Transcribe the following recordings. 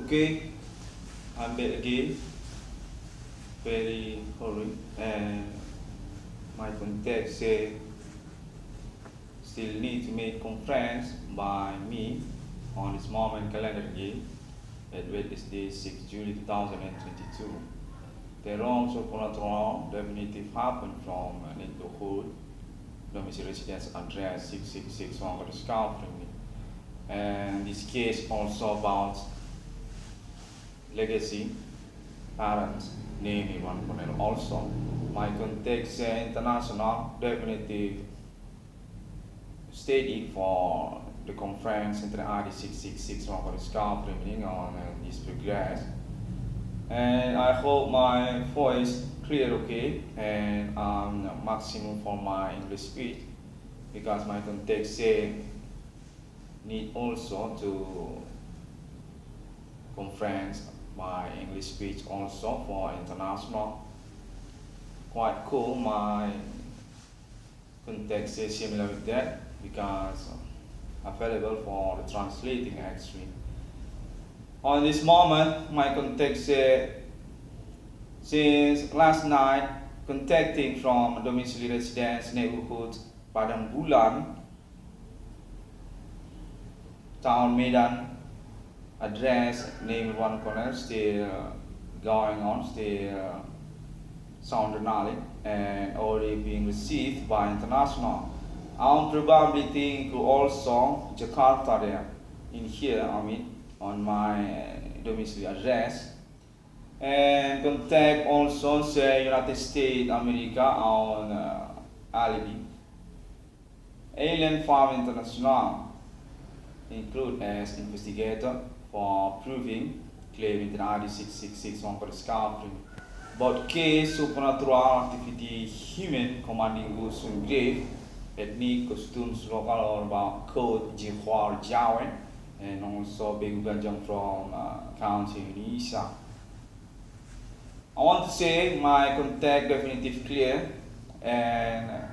Okay, I'm back again. Very sorry, and my contact say still need to make conference by me on this moment calendar again at Wednesday 6 July 2022. The wrongs of Ponatron definitive happened from neighborhood domicile residence address 666 on the scout from me. And this case also about legacy parents name one panel also. My context international definitive study for the conference inter ID 666 on the scout meeting on this progress. And I hope my voice clear okay and maximum for my English speech because my context say need also to conference my English speech also for international. Quite cool, my context is similar with that because available for the translating actually. On this moment, my context since last night contacting from domicile residence neighborhood Padang Bulan, Town Medan, address name one corner still going on, still sound analysis and already being received by international. I'm probably think also Jakarta there in here, on my domicile address. And contact also say United States America on alibi. Alien Farm International include as investigator for proving claim in the ID 666 on the scout about case supernatural activity human commanding goods and grave ethnic costumes local or about code Jihwar Jawan and also Bigo from County Indonesia. I want to say my contact definitive clear and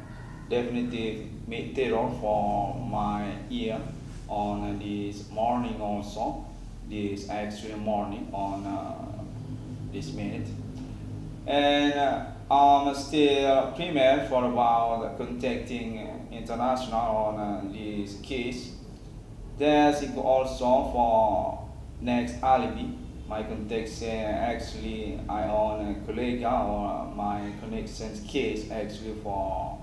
definitive made terror for my ear on this morning also, this actual morning on this minute. And I'm still prepared for about contacting international on this case. There's also for next alibi. My contacts actually I own a colleague or my connections case actually for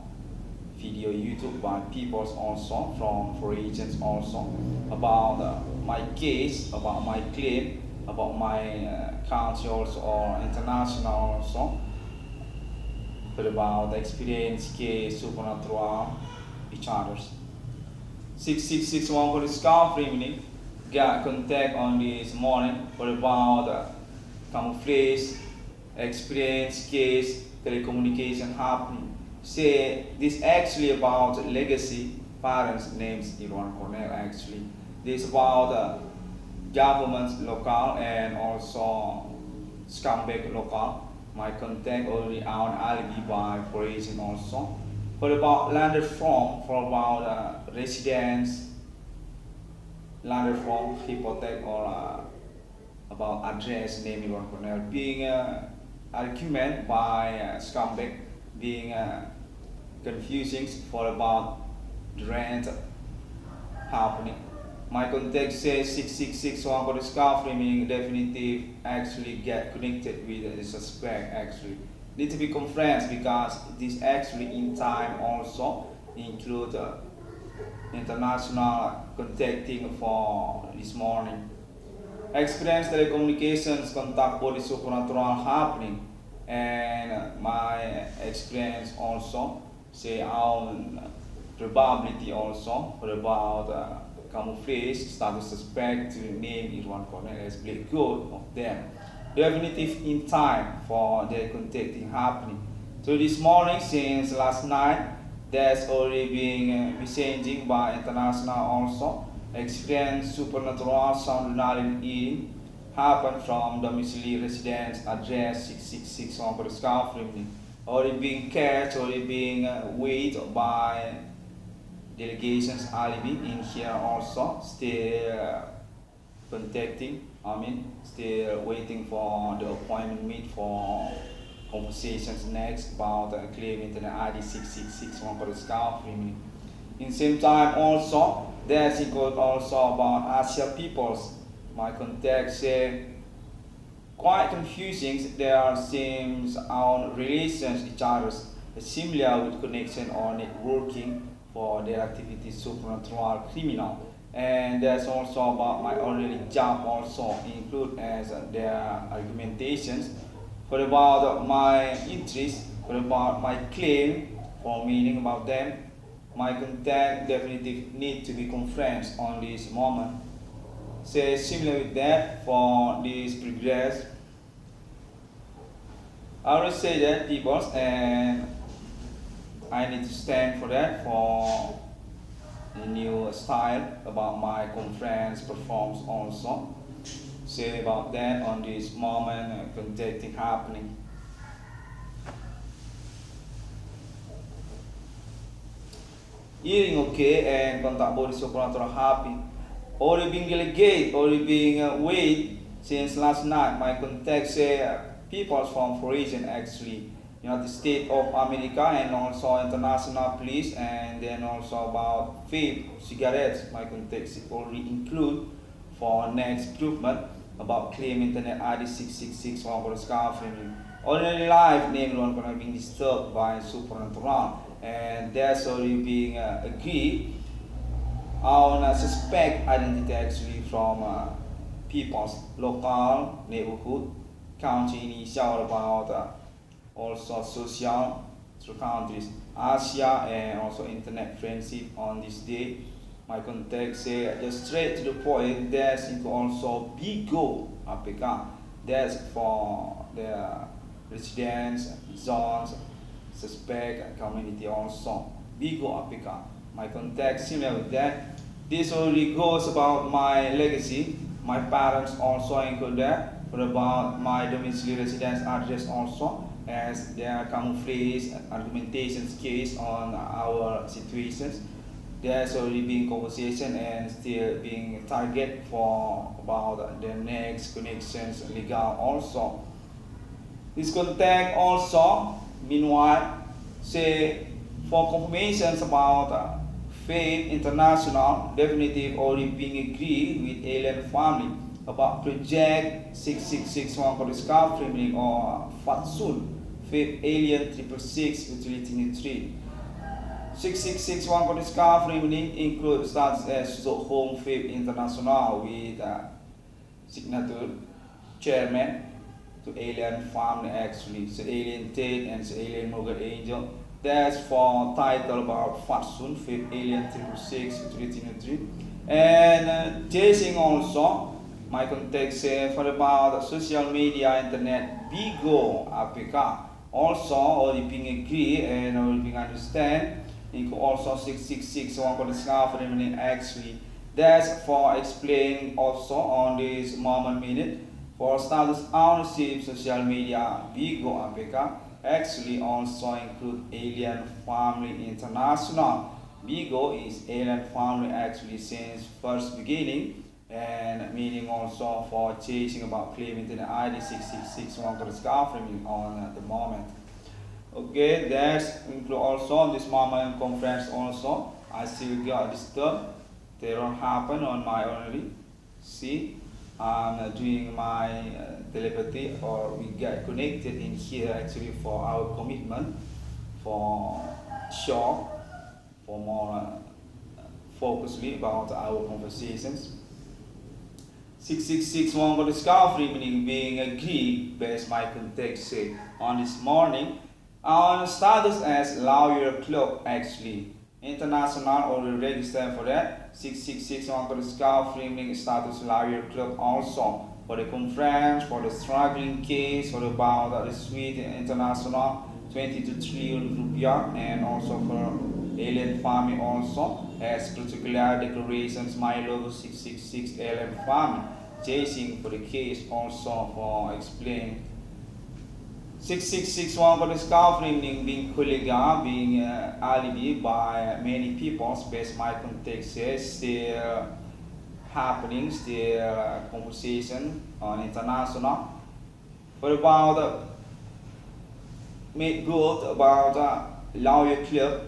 video YouTube by people also from for agents also about my case, about my claim, about my country also or international also, but about the experience case supernatural each others. 6661 for the scout evening got contact on this morning for about camouflage experience case telecommunication happening. Say this actually about legacy parents names Iran Cornell actually. This about government local and also scumbag local. My contact already on alibi by for agent also. For about landed from for about residence landed from hypothec or about address name Iran Cornell being argument by scumbag being confusing for about the rent happening. My contact says 6661 for the scarf meaning definitive actually get connected with the suspect actually. Need to be conferenced because this actually in time also include international contacting for this morning. Experience telecommunications contact body supernatural happening and my experience also say on probability also for about camouflage status suspect to name is one corner as play good of them. Definitive in time for their contacting happening. So this morning since last night there's already been messaging by international also. Experience supernatural sound lunatic eating happened from domicile residence address 666 on the scout family. Already being catch, already being weighed by delegations alibi in here also still contacting Still waiting for the appointment meet for conversations next about claim internet ID 6661 for the scout premium. In same time also, there's equal also about Asia peoples. My contact say quite confusing. There seems our relations each other's similar with connection or networking for their activities supernatural criminal. And there's also about my already job also include as their argumentations for about my interest, for about my claim for meaning about them. My contact definitely need to be conferenced on this moment. Say similar with that for this progress. I will say that people and I need to stand for that for a new style about my conference performance also. Say about that on this moment contacting happening. Hearing okay and contact body supernatural happy. Already being delegate, already being wait since last night. My contact say people from foreign actually United States of America and also international police and then also about vape cigarettes. My context already include for next improvement about claim internet ID 6661 for the scarf ordinary life name one gonna be disturbed by supernatural and that's already being agreed on suspect identity actually from people's local neighborhood county initial about also social through countries, Asia and also internet friendship on this day. My contact say just straight to the point, there's into also Bigo APK. That's for the residents, zones, suspect and community also. Bigo APK. My contact similar with that. This already goes about my legacy. My parents also include that. For about my domiciliary residence address also as their camouflage argumentations case on our situations. There's already been conversation and still being target for about the next connections legal also. This contact also meanwhile say for confirmations about Faith International definitive already being agreed with alien family about project 6661 for the scarf framing or FATSUN Faith Alien 666 utility neutrine. 6661 for the scarf framing includes such as Home Faith International with signature chairman to alien family actually, so alien Tate and so alien Morgan Angel. That's for title about FATSUN Faith Alien 666 utility neutrine. And chasing also my context for about social media, internet, Bigo, APK. Also, already being agree and already being understand. You could also 6661 for the scarf remaining actually. That's for explaining also on this moment minute for status ownership, social media, Bigo, APK. Actually also include Alien Family International. Bigo is Alien Family actually since first beginning. And meaning also for chasing about claiming the ID 6661 for the scarf on the moment. Okay, that's include also on this moment conference also. I still got disturbed. Terror happen on my already. See, I'm doing my telepathy or we get connected in here actually for our commitment for sure for more focusly about our conversations. 6661 for the scarf remaining being agreed based my context say on this morning on status as lawyer club actually international already registered for that 6661 for the scarf remaining status lawyer club also for the conference for the struggling case for about the suite international 22 trillion rupiah and also for alien family also as particular declarations my logo 666 alien family chasing for the case also for explain 6661 for the scarf being colleague being alibi by many people based my context says they happening, still conversation on international. What about made good about lawyer club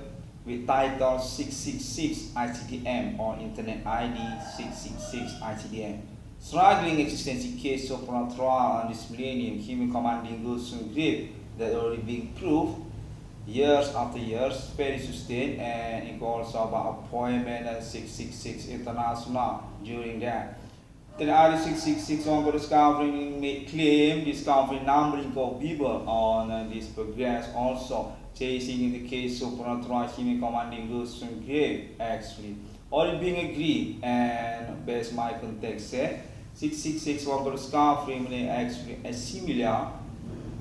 with title 666 Icdm on internet ID 666 Icdm. Struggling existential case of trial on this millennium, human commanding goods and grip that already being proved years after years, very sustained, and it also about appointment at 666 international during that. Then ID 666 on discovering made claim discovering numbering of people on this progress also chasing in the case of unauthorized human commanding goods and grave actually. All being agreed and based my context said 666 on discovering actually as similar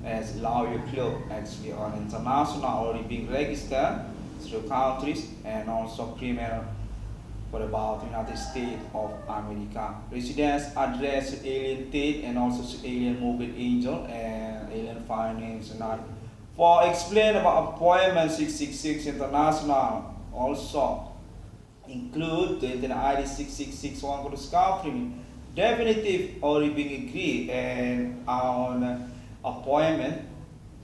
as lawyer club actually on international already being registered through countries and also criminal for about United States of America. Residence address alien Tate and also alien mortgage angel and alien finance and other. For explain about appointment 666 international also include the internet ID 666 one for discovery definitive already being agreed and on appointment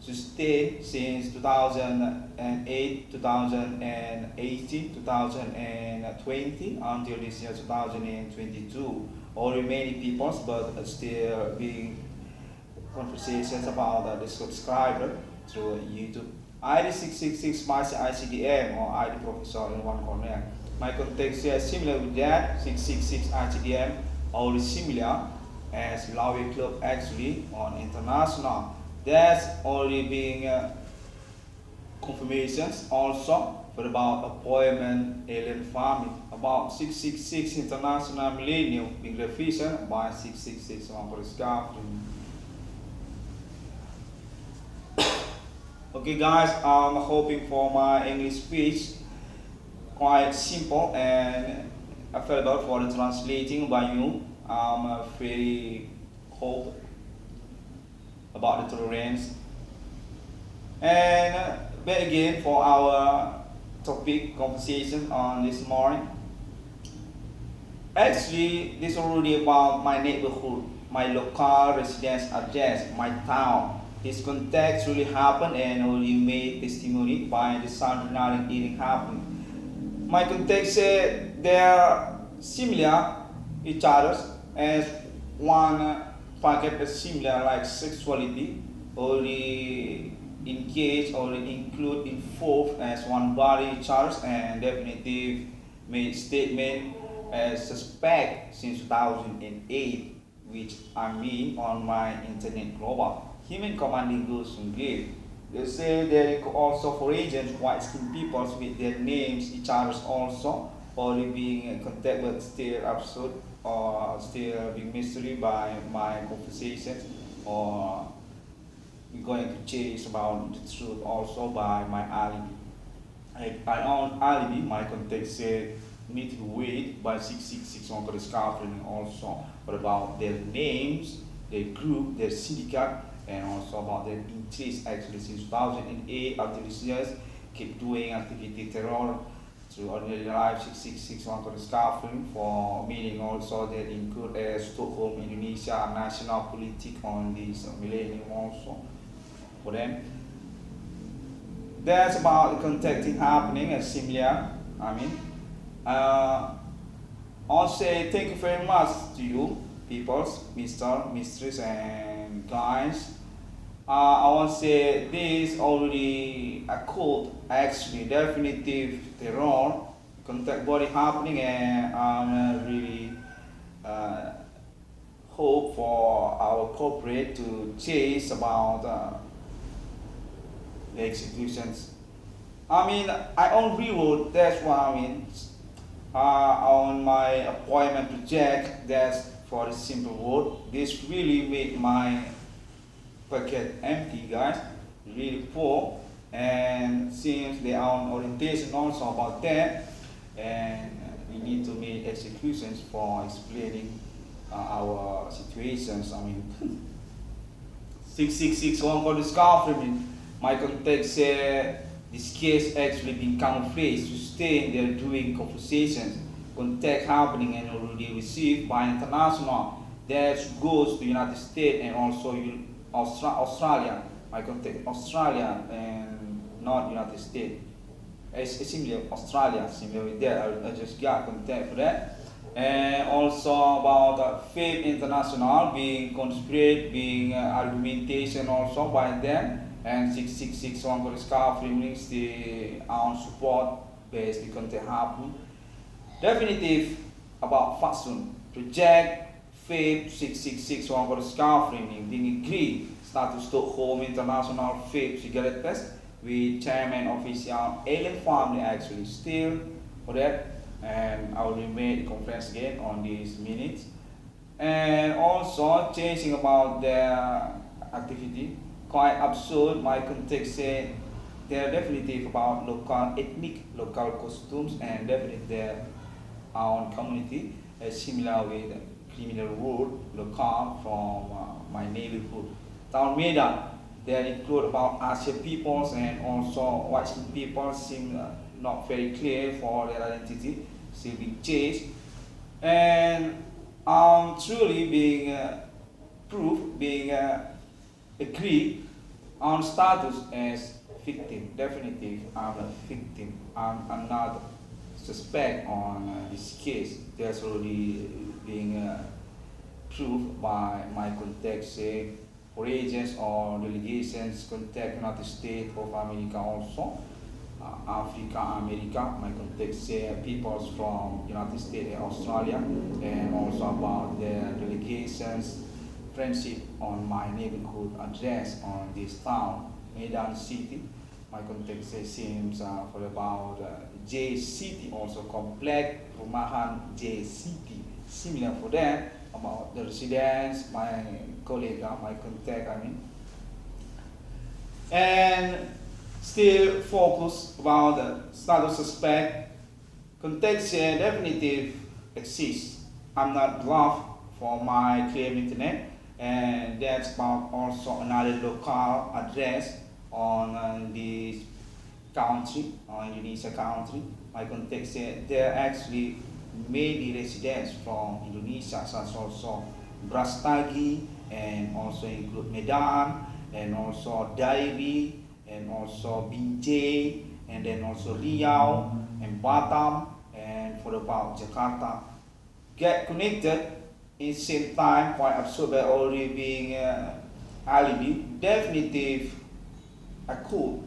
sustained since 2008, 2018, 2020 until this year 2022. All remaining peoples, but still being conversations about the subscriber through YouTube. ID 666 Master Icdm or ID Professor in one corner. My context here is similar with that 666 Icdm, already similar as Lawyer Club actually on international. There's already being confirmations also for about appointment alien farming about 666 international millennium being revision by 666 on for discovery. Okay guys, I'm hoping for my English speech quite simple and available for the translating by you. I'm very hope about the tolerance. And back again for our topic conversation on this morning. Actually, this is already about my neighborhood, my local residence address, my town. This context really happened and already made testimony by the sound eating happening. My context said they are similar each other as one packet is similar like sexuality already engaged or include involved as one body charge and definitive made statement as suspect since 2008 which I mean on my internet global human commanding goods and grave. They say there are also for agents white skinned people with their names each other's also only being in contact but still absurd or still being mystery by my conversations or we're going to chase about the truth also by my alibi. I own alibi, my context said need to wait by 666 on discovering also but about their names, their group, their syndicate and also about their interest actually since 2008 until this years keep doing activity terror through ordinary life 666 on discovering for meaning also that include Stockholm, Indonesia, national politics on this millennium also for them. That's about the contacting happening as similar. I'll say thank you very much to you, peoples, Mr. Mistress, and guys. I want to say this already a cult, actually, definitive terror, contact body happening, and I'm really hope for our corporate to chase about the executions. I own reroad, that's what I mean. On my appointment project, that's for the simple word. This really made my pocket empty, guys. Really poor. And since they are on orientation also about that, and we need to make executions for explaining our situations. 666 one for discovery. My context said this case actually been camouflaged to stay they're doing conversations contact happening and already received by international that goes to United States and also Australia. My contact Australia and not United States. It's similar Australia, similar with that. I just got contact for that. And also about FAPE International being conspired, being argumentation also by them, and 6661 for the scarf remains the own support based because they happen. Definitive about fashion project FAPE 6661 for the scarf framing being agreed start to Stockholm International FAPE cigarette test with chairman official alien family actually still for that, and I will make the conference again on these minutes. And also changing about their activity, quite absurd. My context said they're definitely about local ethnic, local costumes, and definitely their own community, similar with criminal world local from my neighborhood. Town Medan, they include about Asian peoples and also white skin people seem not very clear for their identity, still being changed. And truly being proved, being agreed on status as victim. Definitely, I'm a victim. I'm not suspect on this case. There's already being proved by my contact, say, for agents or delegations contact United States of America also, Africa, America. My contact say peoples from United States and Australia, and also about their delegations, friendship on my neighborhood address on this town, Medan City. My contact say seems for about J City also complex Rumahan J City, similar for that about the residents, my colleague, my contact, I mean. And still focus about the status suspect. Context definitive exists. I'm not bluff for my claim internet, and that's about also another local address on this country, on Indonesia country. My context said they're actually many residents from Indonesia, such also Brastagi, and also include Medan, and also Dairi, and also Binjai, and then also Riau, and Batam, and for about Jakarta. Get connected in same time, quite absurd, but already being alibi, definitive could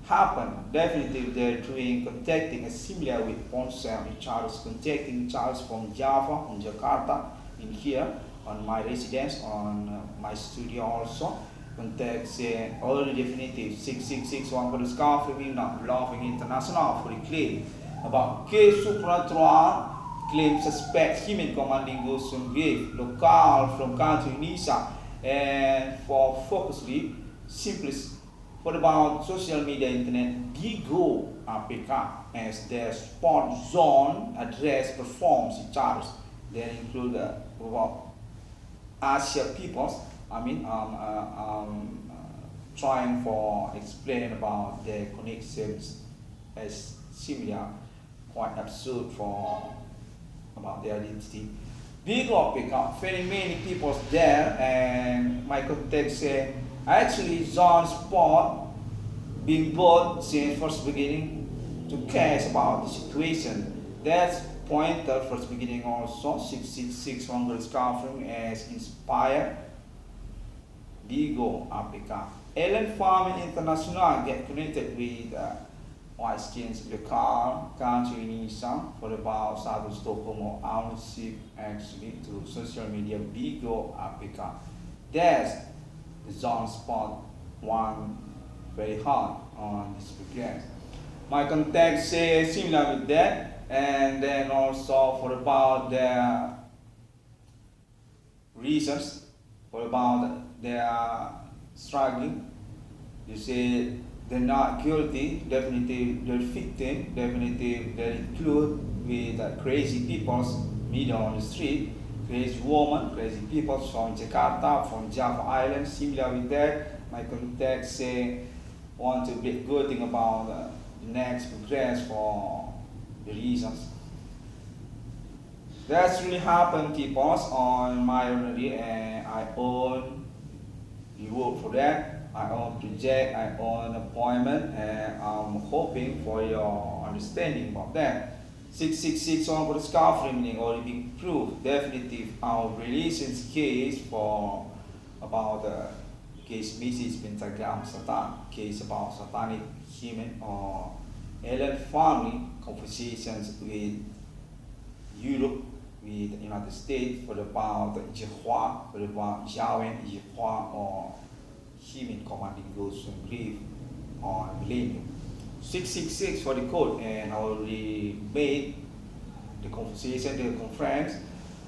happen. Definitely they're doing contacting a similar with Ponsel in Charles, contacting Charles from Java, from Jakarta, in here on my residence, on my studio also. Contact say already definitive 6661 for the scarf remain not belonging international for the claim about case supernatural claim suspect human commanding Gosum Grave local from country Indonesia, and for focusly simplest for about social media internet Bigo APK as their sport zone address performs in charge. They include about Asia peoples. I mean, trying for explain about their connections as similar, quite absurd for about their identity. Bigo pick up very many people there, and my contact say actually John Sport being bought since first beginning to care about the situation. That's pointer first beginning also 666 Hungary Scarfing as inspired Bigo APK. Ellen Farming International get connected with white skins local country Indonesia for about South Stockholm ownership actually to social media Bigo APK. There's the zone spot one very hard on this program. My contact say similar with that, and then also for about their reasons for about their struggling. You say they're not guilty, definitely they're victim, definitely they include with crazy people's media on the street, crazy woman, crazy people from Jakarta, from Java Island, similar with that. My contact say want to be good thing about the next progress for the reasons. That's really happened, people, on my already, and I own reward for that. I own project, I own appointment, and I'm hoping for your understanding about that. 666 on for the scarf meaning already been proved definitive our relations case for about the case Mrs. Pentagram Satan case about satanic human or alien family conversations with Europe with the United States for about Jehovah, for about Yahweh, Jehovah or human commanding ghosts and grief on millennium. 666 for the code, and I already made the conversation, the conference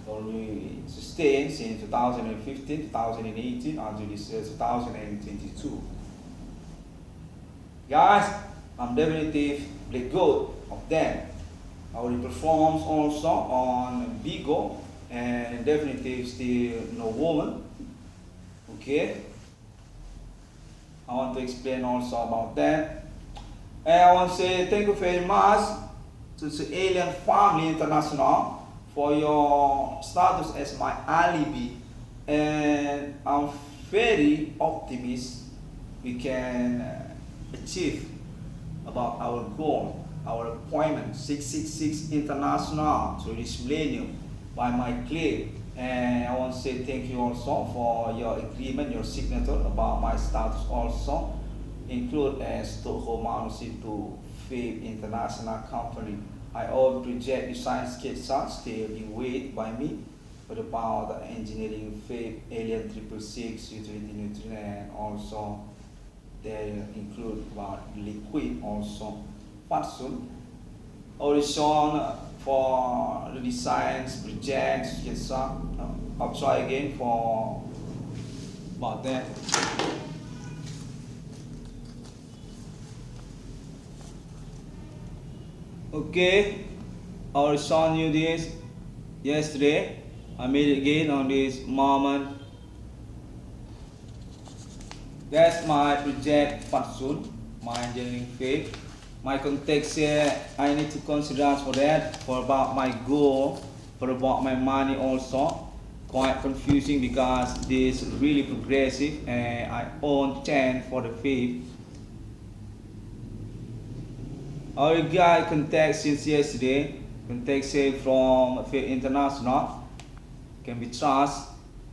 already sustained since 2015, 2018 until this 2022. Guys, I'm definitely the goat of them. I already performs also on Bigo and definitely still no woman. Okay. I want to explain also about that. And I want to say thank you very much to the Alien Family International for your status as my alibi. And I'm very optimistic we can achieve about our goal, our appointment 666 International to this millennium by my claim. And I want to say thank you also for your agreement, your signature about my status also. Include as Stockholm ownership to FAVE International Company. I own project design sketches still being weighed by me for about the engineering FAVE Alien 666 utility nutrient, and also they include about liquid also Fatsun. Horizon for the designs, projects, sketches. I'll try again for about that. Okay, I already shown you this yesterday. I made it again on this moment. That's my project Fatsun, my engineering faith. My context here, I need to consider for that, for about my goal, for about my money also. Quite confusing because this is really progressive and I own 10 for the faith. Our guy contact since yesterday, contact say from FAVE International, can be trust.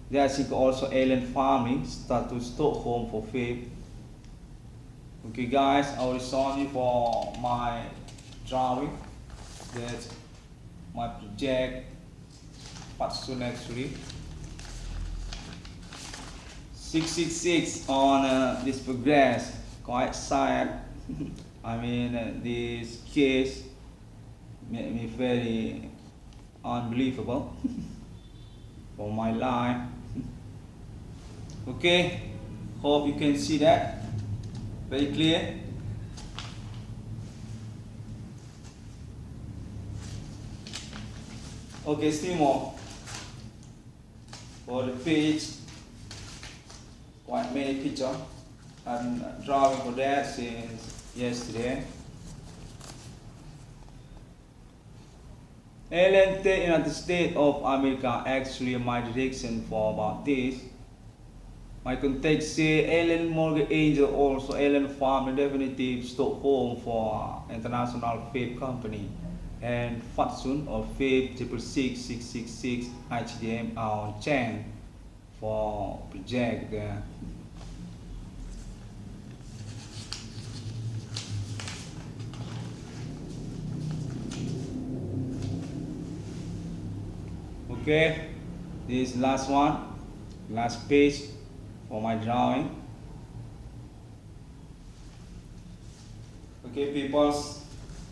There's also alien family, start to Stockholm for FAVE. Okay guys, I will show you for my drawing. That's my project, but soon actually. 666 on this progress, quite sad. I mean, this case made me very unbelievable for my life. Okay, hope you can see that very clear. Okay, still more for the page. Quite many pictures. I'm drawing for that since yesterday. Alien United States of America actually my direction for about this. My contact say Alien Morgan Angel also Alien Farm Definitive Stockholm for International FAVE Company and Fatsun or FAVE 666 Icdm on Chen for project there. Okay, this last one, last page for my drawing. Okay, peoples,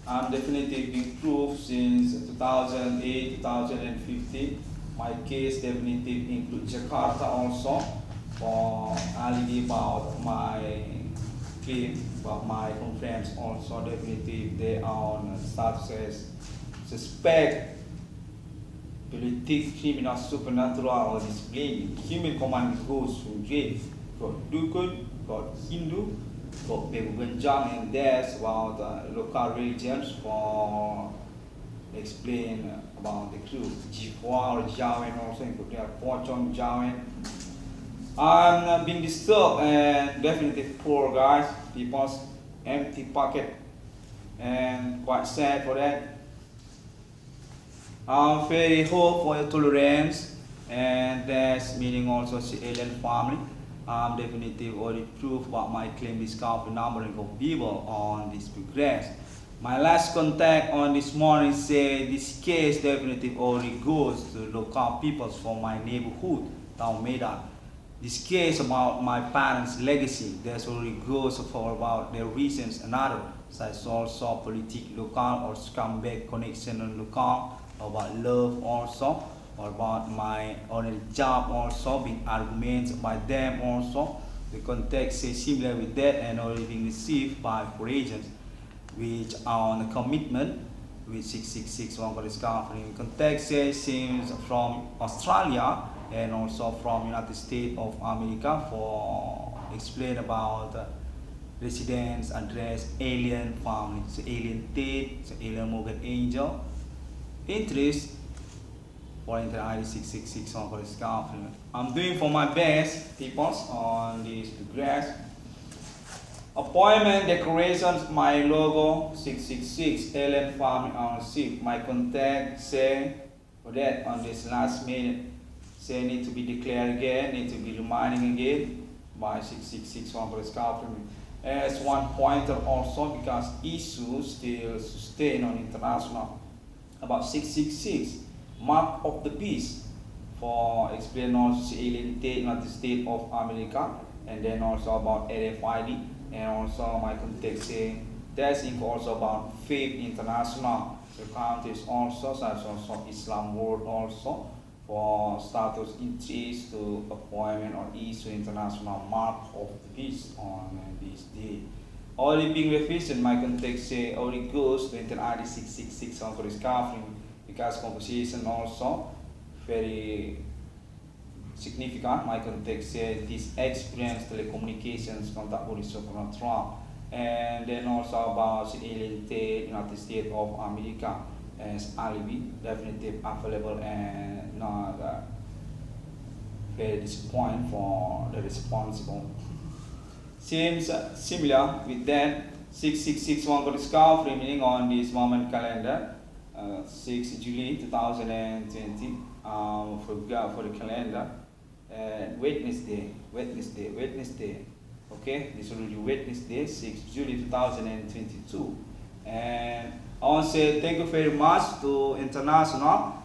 I'm definitely been proved since 2008, 2015. My case definitely includes Jakarta also for alibi about my claim, about my conference also definitely they are on status as suspect. Politik, criminal, supernatural, or display, human command goes to grave. Got Dukun, got Hindu, got Beguganjang, and there's about local religions for explain about the crew. G4 or Jawen also include their Pochon Jawen. I'm being disturbed and definitely poor guys, people's empty pocket and quite sad for that. I'm very hope for your tolerance and that's meaning also the alien family. I'm definitely already proof about my claim discovery numbering of people on this progress. My last contact on this morning said this case definitely already goes to local peoples from my neighborhood, Town Medan. This case about my parents' legacy, there's already goes for about their reasons another, such as also political local or scumbag connection on local, about love also, or about my own job also, being arguments by them also. The context is similar with that and already being received by four agents, which are on a commitment with 666 one for discovery. Context seems from Australia and also from United States of America for explain about residence, address, alien family, so alien Tate, so alien Morgan Angel, interest for Inter ID 666 on for discovery. I'm doing for my best, people, on this progress. Appointment decorations, my logo 666 alien family ownership. My contact say for that on this last minute. Say need to be declared again, need to be reminding again by 666 one for discovery. As one pointer also because issues still sustain on international about 666 mark of the beast for explain also alien United States of America and then also about RFID and also my context say that's also about faith international so countries also such as also Islam world also for status interest to appointment or issue international mark of the beast on this day. Already being revision, my context say already goes to Inter ID 666 on for discovery because composition also very significant. My context say this experience telecommunications contact with Trump and then also about the alien United States of America as alibi definitely available and not very disappointing for the responsible. Seems similar with that 6661 for discovery meaning on this moment calendar 6 July 2020 for the calendar Wednesday. Okay, this will be Wednesday 6 July 2022 and I want to say thank you very much to International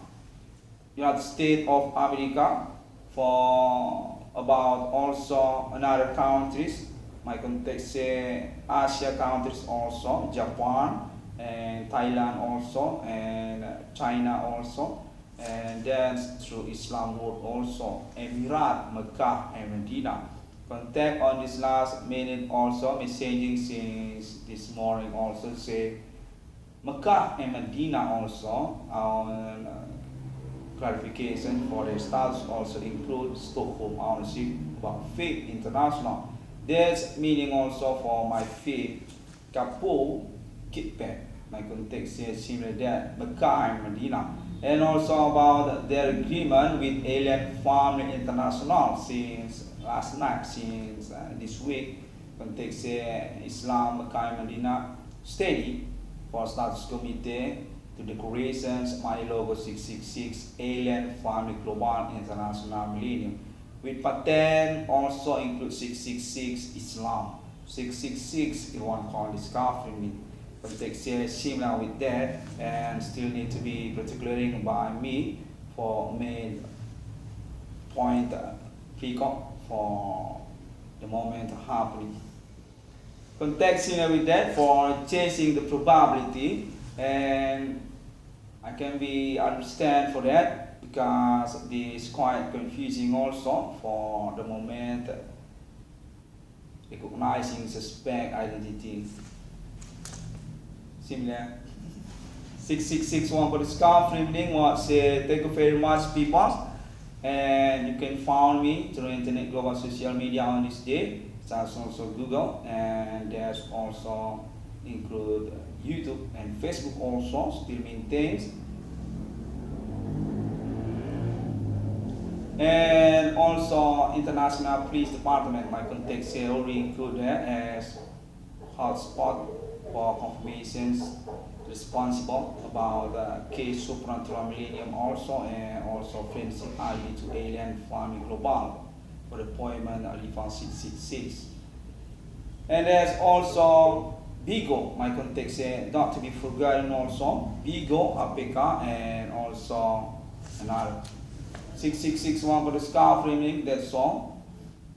United States of America for about also another countries. My context say Asia countries also, Japan and Thailand also and China also and then through Islam world also, Emirat, Mecca and Medina. Contact on this last minute also, messaging since this morning also say Mecca and Medina also on clarification for their status also include Stockholm ownership about faith international. That's meaning also for my faith Kapo Kitpet. My context says similar that Mecca and Medina. And also about their agreement with Alien Family International since last night, since this week. Context say Islam, Mecca and Medina steady for status committee to decorations, my logo 666 alien family global international millennium with pattern also include 666 Islam 666 in one call discovery context similar with that and still need to be particularly by me for main point pick up for the moment happening. Context with that for changing the probability and I can be understand for that because this is quite confusing also for the moment recognizing suspect identity. Similar 6661 for discovery evening was thank you very much people and you can find me through internet global social media on this day. There's also Google and there's also include YouTube and Facebook also still maintains. And also International Police Department, my contacts here already include as hotspot for confirmations responsible about case supernatural millennium also, and also forensic ID to alien farming global for the appointment Alifan 666. And there's also Bigo, my contacts here, not to be forgotten also, Bigo, APK, and also another 6661 for the scarf framing, that's all.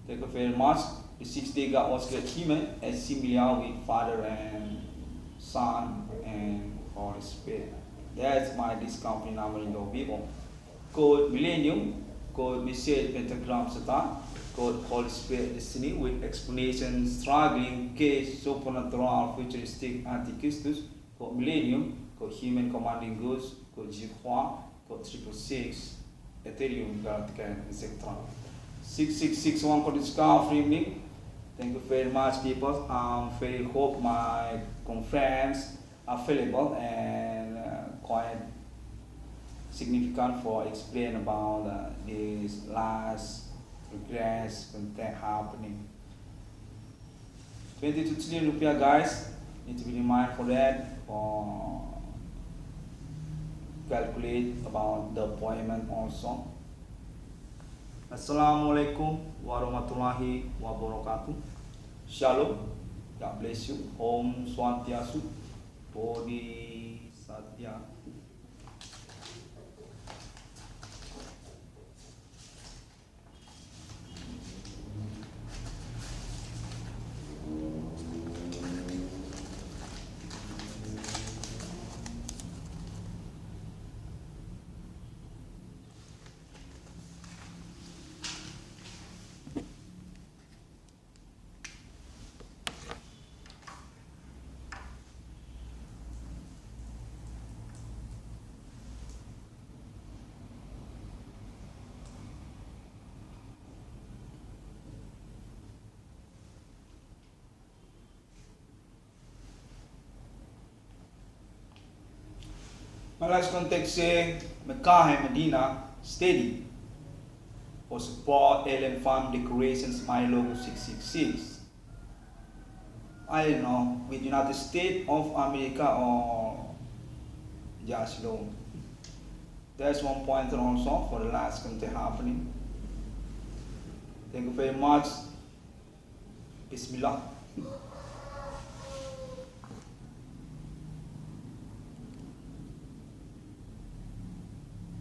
Thank you very much. The 6-day God was great human as similar with Father and Son and Holy Spirit. That's my discount number in the Bible. Code Millennium, code Messiah Pentagram Satan, code Holy Spirit Destiny with explanation, struggling, case, supernatural, futuristic, antichrist, code Millennium, code Human Commanding Goods, code Jihua, code 666, Ethereum, Galactica, etc. 6661 for the scarf framing. Thank you very much, people. Very hope my conference available and quite significant for explain about this last regress contact happening. 22 trillion rupiah, guys. Need to be reminded for that. For calculate about the appointment also. Assalamualaikum warahmatullahi wabarakatuh. Shalom. God bless you. Om Swantiasu. Bodhisatya. My last context say Mecca and Medina steady for support alien farm decorations my logo 666. I don't know, with United States of America or just low. There's one pointer also for the last content happening. Thank you very much. Bismillah.